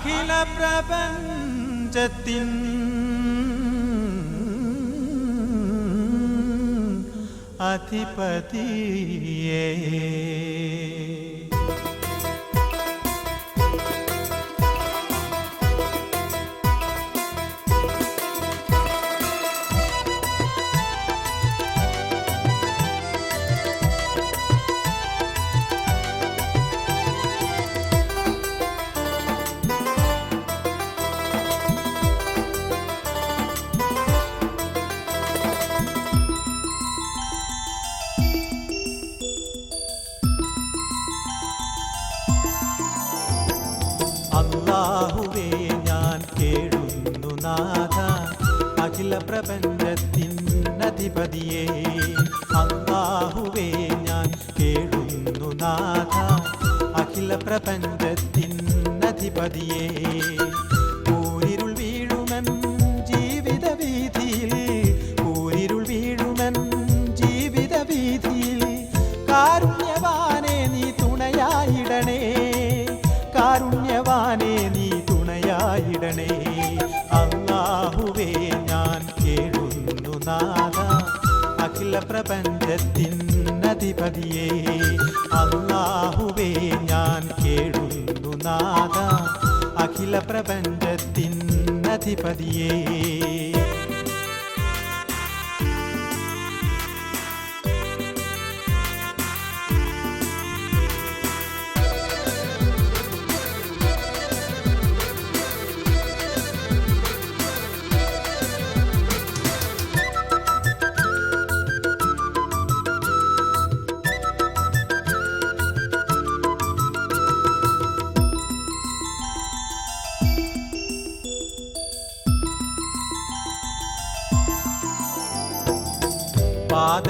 അഖില പ്രപഞ്ചത്തിൻ അധിപതിയേ അല്ലാഹുവേ ഞാൻ കേഴുന്നു നാഥ അഖില പ്രപഞ്ചത്തിൻ അധിപതിയേ അല്ലാഹുവേ ഞാൻ കേഴുന്നു നാഥ അഖില പ്രപഞ്ചത്തിൻ അധിപതിയേ കൂരിരുൾ വീഴുമൻ ജീവിത വീതിയിൽ കൂരിരുൾ വീഴുമൻ ജീവിത വീതിയിൽ കാരുണ്യവാനേ നീ തുണയായിടണേ കാരുണ്യവാനേ നീ തുണയായിടണേ അല്ലാഹുവേ ഞാൻ കേഴുന്നു നാഥ അഖില പ്രപഞ്ചത്തിൻ അധിപതിയേ അല്ലാഹുവേ ഞാൻ കേഴുന്നു നാഥ അഖില പ്രപഞ്ചത്തിൻ അധിപതിയേ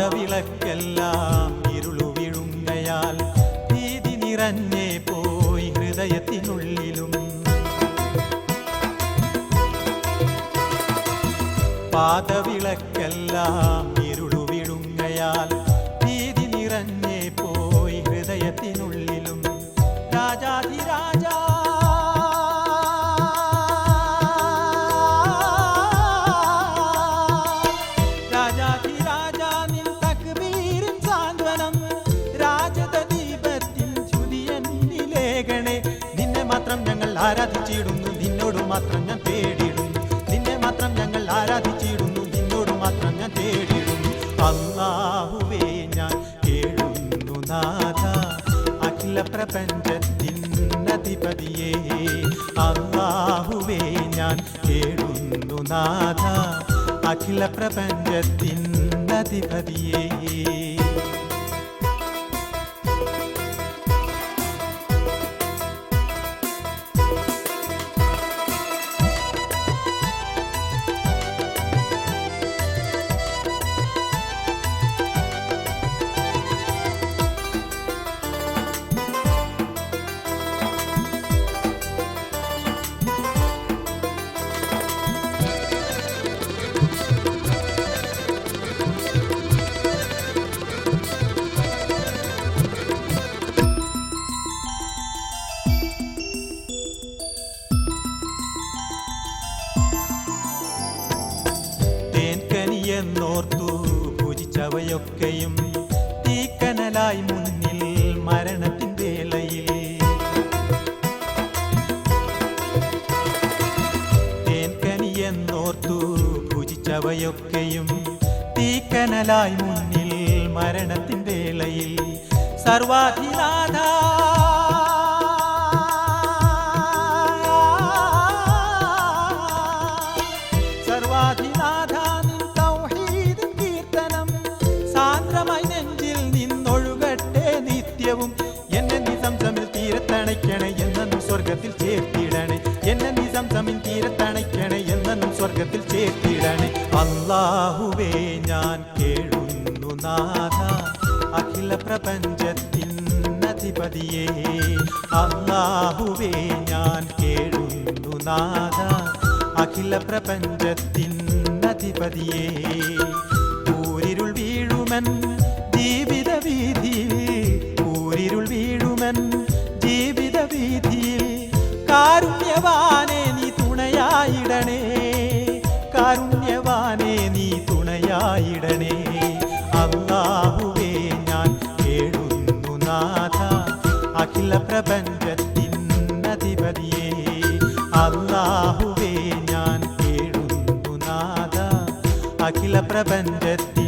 പാദവിളക്കെല്ലാം ഇരുളു വിഴുങ്ങയാൽ ഭീതി നിറഞ്ഞേ പോയി ഹൃദയത്തിനുള്ളിലും പാദവിളക്കെല്ലാം ഇരുളു വിഴുങ്ങയാൽ ഭീതി നിറഞ്ഞേ പോയി ഹൃദയത്തിനുള്ളിലും രാജാധിരാജ ആരാധിച്ചിടുന്നു നിന്നോട് മാത്രം ഞാൻ തേടിടുന്നു നിന്നെ മാത്രം ഞങ്ങൾ ആരാധിച്ചിടുന്നു നിന്നോട് മാത്രം ഞാൻ തേടിടുന്നു അല്ലാഹുവേ ഞാൻ കേഴുന്നു നാഥ അഖില പ്രപഞ്ചത്തിൻ അധിപതിയേ അല്ലാഹുവേ ഞാൻ കേഴുന്നു നാഥ അഖില പ്രപഞ്ചത്തിൻ അധിപതിയേ എന്നോർത്തു പൂജിച്ചവയൊക്കെയും തീക്കനലായി മുന്നിൽ മരണത്തിൻ വേളയിൽ തേൻകനി എന്നോർത്തു പൂജിച്ചവയൊക്കെയും തീക്കനലായി മുന്നിൽ മരണത്തിൻ വേളയിൽ സർവാധിനാഥ സർവാധിനാഥ എന്നെ നീ സംസമിൽ തീരത്തണയ്ക്കണേ എന്നും സ്വർഗത്തിൽ ചേർത്തിടണേ എന്നെ നീ സംസമിൻ തീരത്തണയ്ക്കണേ എന്നും സ്വർഗത്തിൽ ചേർത്തിടണേ അല്ലാഹുവേ ഞാൻ കേഴുന്നു നാഥ അഖില പ്രപഞ്ചത്തിൻ അധിപതിയേ അല്ലാഹുവേ ഞാൻ കേഴുന്നു നാഥ അഖില പ്രപഞ്ചത്തിൻ അധിപതിയേ ഊരിരുൾ വീഴുമൻ ജീവിത വീതിയിൽ ഊരിരുൾ വീഴുമൻ ജീവിത വീതിയിൽ കാരുണ്യവാ അഖില പ്രപഞ്ചത്തിൻ അധിപതിയേ അല്ലാഹുവേ ഞാൻ കേഴുന്നു നാദ അഖില പ്രപഞ്ചത്തിൻ